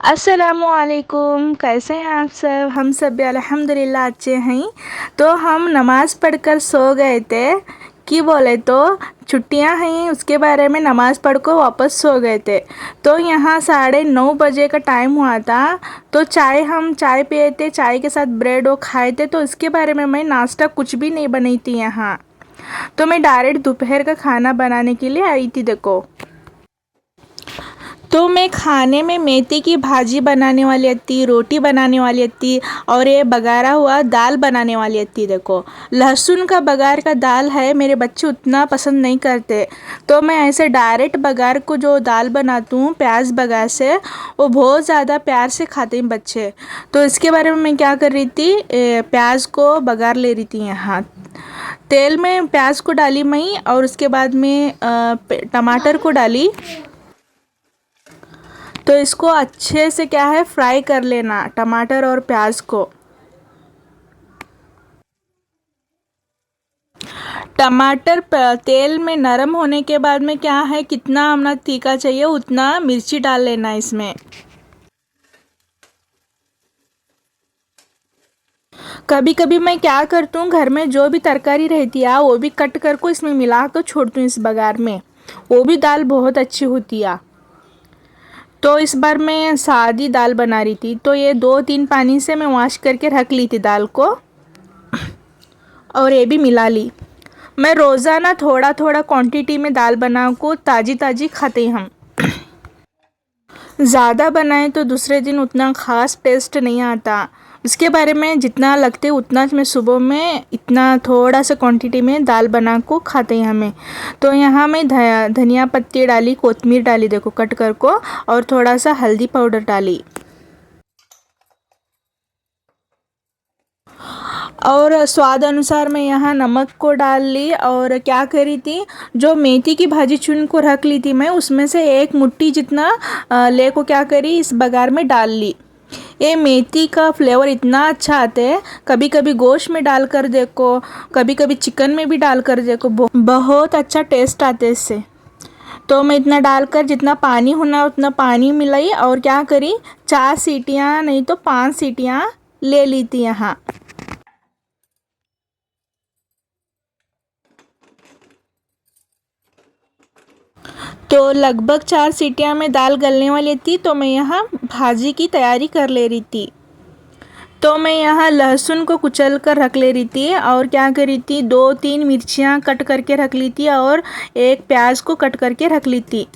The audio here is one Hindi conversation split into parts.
अस्सलामुअलैकुम, कैसे हैं आप सब? हम सब भी अल्हम्दुलिल्लाह अच्छे हैं। तो हम नमाज़ पढ़कर सो गए थे कि बोले तो छुट्टियां हैं, उसके बारे में नमाज़ पढ़ को वापस सो गए थे। तो यहाँ 9:30 बजे का टाइम हुआ था। तो हम चाय पिए थे, चाय के साथ ब्रेड वो खाए थे। तो इसके बारे में मैं नाश्ता कुछ भी नहीं बनाई थी यहाँ। तो मैं डायरेक्ट दोपहर का खाना बनाने के लिए आई थी देखो। तो मैं खाने में मेथी की भाजी बनाने वाली थी, रोटी बनाने वाली थी और ये बघारा हुआ दाल बनाने वाली थी देखो। लहसुन का बघार का दाल है, मेरे बच्चे उतना पसंद नहीं करते। तो मैं ऐसे डायरेक्ट बघार को जो दाल बनाती हूँ प्याज बघार से, वो बहुत ज़्यादा प्यार से खाते हैं बच्चे। तो इसके बारे में मैं क्या कर रही थी, प्याज को बघार ले रही थी यहाँ। तेल में प्याज को डाली मैं और उसके बाद में टमाटर को डाली। तो इसको अच्छे से क्या है फ्राई कर लेना, टमाटर और प्याज को। टमाटर तेल में नरम होने के बाद में क्या है, कितना हमने तीखा चाहिए उतना मिर्ची डाल लेना इसमें। कभी कभी मैं क्या करती हूँ, घर में जो भी तरकारी रहती है वो भी कट कर को इसमें मिला कर छोड़ती हूँ इस बघार में। वो भी दाल बहुत अच्छी होती है। तो इस बार मैं सादी दाल बना रही थी, तो ये 2-3 पानी से मैं वॉश करके रख ली थी दाल को और ये भी मिला ली। मैं रोज़ाना थोड़ा थोड़ा क्वांटिटी में दाल बना को ताज़ी ताज़ी खाते हैं हम। ज़्यादा बनाएं तो दूसरे दिन उतना ख़ास टेस्ट नहीं आता। उसके बारे में जितना लगते उतना मैं सुबह में इतना थोड़ा सा क्वांटिटी में दाल बना को खाते हैं हमें। तो यहाँ मैं धनिया पत्ती डाली, कोतमीर डाली देखो कट कर को, और थोड़ा सा हल्दी पाउडर डाली और स्वाद अनुसार मैं यहाँ नमक को डाल ली। और क्या करी थी, जो मेथी की भाजी चुन को रख ली थी मैं, उसमें से एक मुट्ठी जितना ले को क्या करी इस बघार में डाल ली। ये मेथी का फ्लेवर इतना अच्छा आता है, कभी कभी गोश्त में डाल कर देखो, कभी कभी चिकन में भी डाल कर देखो, बहुत अच्छा टेस्ट आता है इससे। तो मैं इतना डालकर जितना पानी होना उतना पानी मिलाई और क्या करी, 4 सीटियाँ नहीं तो 5 सीटियाँ ले ली थी यहाँ। तो लगभग 4 सीटियाँ में दाल गलने वाली थी, तो मैं यहाँ भाजी की तैयारी कर ले रही थी। तो मैं यहाँ लहसुन को कुचल कर रख ले रही थी और क्या कर रही थी, 2-3 मिर्चियाँ कट करके रख ली थी और एक प्याज को कट करके रख ली थी।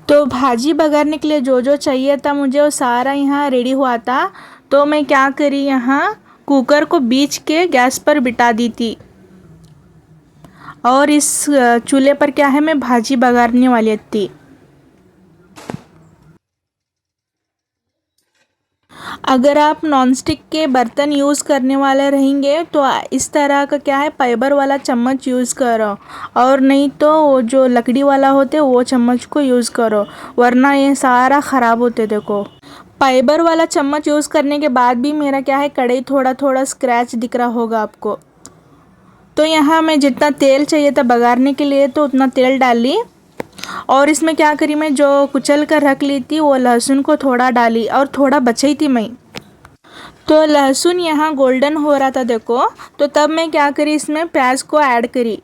तो भाजी बघारने के लिए जो जो चाहिए था मुझे वो सारा यहाँ रेडी हुआ था। तो मैं क्या करी, यहाँ कुकर को बीच के गैस पर बिठा दी थी और इस चूल्हे पर क्या है मैं भाजी बघारने वाली थी। अगर आप नॉनस्टिक के बर्तन यूज़ करने वाले रहेंगे तो इस तरह का क्या है फाइबर वाला चम्मच यूज़ करो, और नहीं तो वो जो लकड़ी वाला होते वो चम्मच को यूज़ करो, वरना ये सारा ख़राब होते देखो। फाइबर वाला चम्मच यूज़ करने के बाद भी मेरा क्या है कढ़ाई थोड़ा थोड़ा स्क्रैच दिख रहा होगा आपको। तो यहाँ मैं जितना तेल चाहिए था बघारने के लिए तो उतना तेल डाल ली और इसमें क्या करी, मैं जो कुचल कर रख ली थी वो लहसुन को थोड़ा डाली और थोड़ा बचाई थी मैं। तो लहसुन यहाँ गोल्डन हो रहा था देखो, तो तब मैं क्या करी इसमें प्याज को ऐड करी।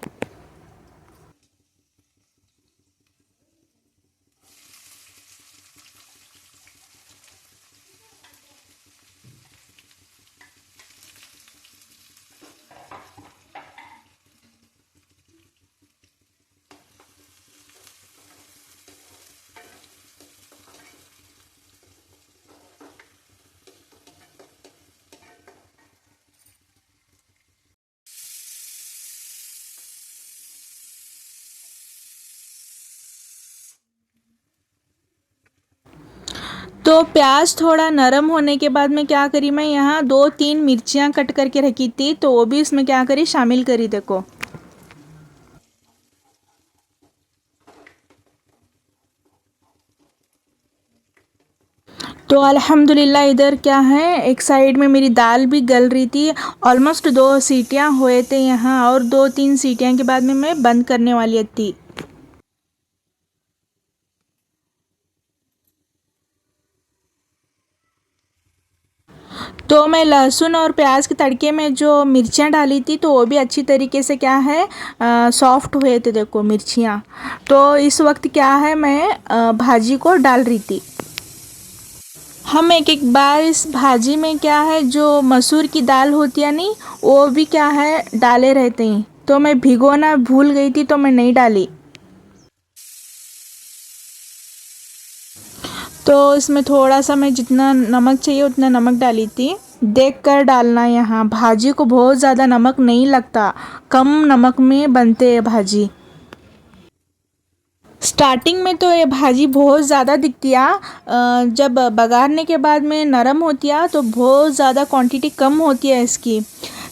तो प्याज थोड़ा नरम होने के बाद में क्या करी, मैं यहाँ 2-3 मिर्चियाँ कट करके रखी थी तो वो भी इसमें क्या करी शामिल करी देखो। तो अल्हम्दुलिल्लाह इधर क्या है, एक साइड में मेरी दाल भी गल रही थी। ऑलमोस्ट 2 सीटियाँ हुए थे यहाँ, और 2-3 सीटियाँ के बाद में मैं बंद करने वाली थी। तो मैं लहसुन और प्याज के तड़के में जो मिर्चियाँ डाली थी, तो वो भी अच्छी तरीके से क्या है सॉफ्ट हुए थे, देखो मिर्चियाँ। तो इस वक्त क्या है, मैं भाजी को डाल रही थी। हम एक एक बार इस भाजी में क्या है, जो मसूर की दाल होती है नहीं, वो भी क्या है डाले रहते हैं। तो मैं भिगोना भूल गई थी, तो मैं नहीं डाली। तो इसमें थोड़ा सा मैं जितना नमक चाहिए उतना नमक डाली थी। देख कर डालना, यहाँ भाजी को बहुत ज़्यादा नमक नहीं लगता, कम नमक में बनते हैं भाजी। स्टार्टिंग में तो ये भाजी बहुत ज़्यादा दिखती है, जब बघारने के बाद में नरम होती है तो बहुत ज़्यादा क्वांटिटी कम होती है इसकी।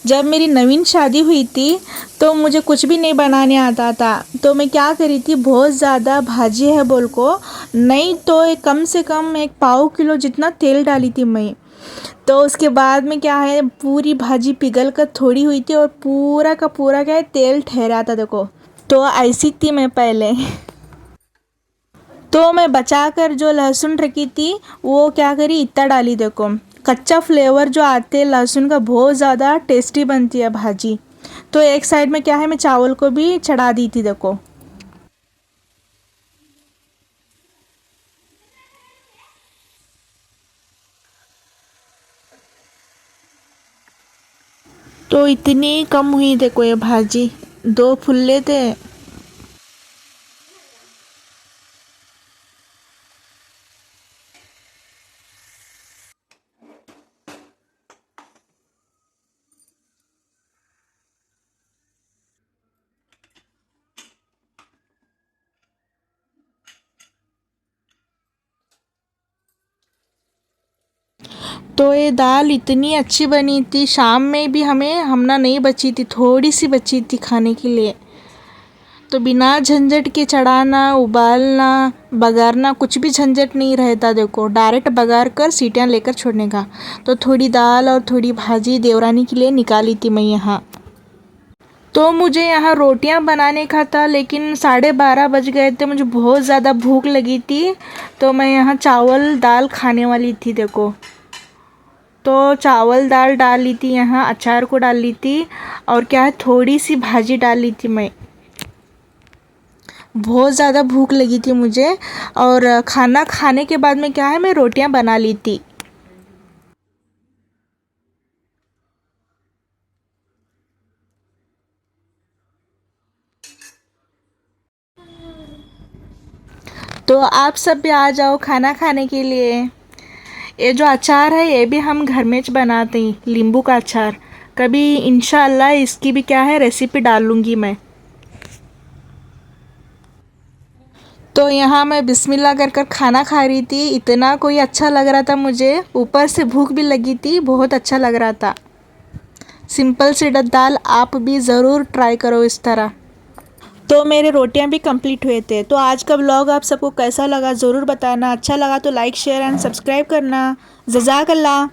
जब मेरी नवीन शादी हुई थी तो मुझे कुछ भी नहीं बनाने आता था, तो मैं क्या करी थी, बहुत ज़्यादा भाजी है बोल को नहीं तो एक कम से कम 1 पाव किलो जितना तेल डाली थी मैं। तो उसके बाद में क्या है, पूरी भाजी पिघल कर थोड़ी हुई थी और पूरा का पूरा क्या है तेल ठहरा था, देखो। तो ऐसी थी मैं पहले। तो मैं बचा कर जो लहसुन रखी थी वो क्या करी, इतना डाली, देखो। कच्चा फ्लेवर जो आते लहसुन का बहुत ज़्यादा टेस्टी बनती है भाजी। तो एक साइड में क्या है, मैं चावल को भी चढ़ा दी थी, देखो। तो इतनी कम हुई, देखो ये भाजी 2 फुल्ले थे। तो ये दाल इतनी अच्छी बनी थी, शाम में भी हमें हमना नहीं बची थी, थोड़ी सी बची थी खाने के लिए। तो बिना झंझट के चढ़ाना, उबालना, बघारना, कुछ भी झंझट नहीं रहता, देखो डायरेक्ट बघार कर सीटियाँ लेकर छोड़ने का। तो थोड़ी दाल और थोड़ी भाजी देवरानी के लिए निकाली थी मैं यहाँ। तो मुझे यहाँ रोटियाँ बनाने का था, लेकिन 12:30 बज गए थे, मुझे बहुत ज़्यादा भूख लगी थी। तो मैं यहाँ चावल दाल खाने वाली थी, देखो। तो चावल दाल डाल ली थी, यहाँ अचार को डाल ली थी, और क्या है थोड़ी सी भाजी डाल ली थी मैं। बहुत ज़्यादा भूख लगी थी मुझे, और खाना खाने के बाद में क्या है, मैं रोटियां बना ली थी। तो आप सब भी आ जाओ खाना खाने के लिए। ये जो अचार है ये भी हम घर में बनाते हैं, नींबू का अचार। कभी इंशाल्लाह इसकी भी क्या है रेसिपी डाल लूँगी मैं। तो यहाँ मैं बिस्मिल्लाह कर कर खाना खा रही थी, इतना कोई अच्छा लग रहा था मुझे, ऊपर से भूख भी लगी थी, बहुत अच्छा लग रहा था। सिंपल सी दाल आप भी ज़रूर ट्राई करो इस तरह। तो मेरे रोटियां भी कंप्लीट हुए थे। तो आज का व्लॉग आप सबको कैसा लगा ज़रूर बताना। अच्छा लगा तो लाइक शेयर एंड सब्सक्राइब करना। जज़ाकल्लाह।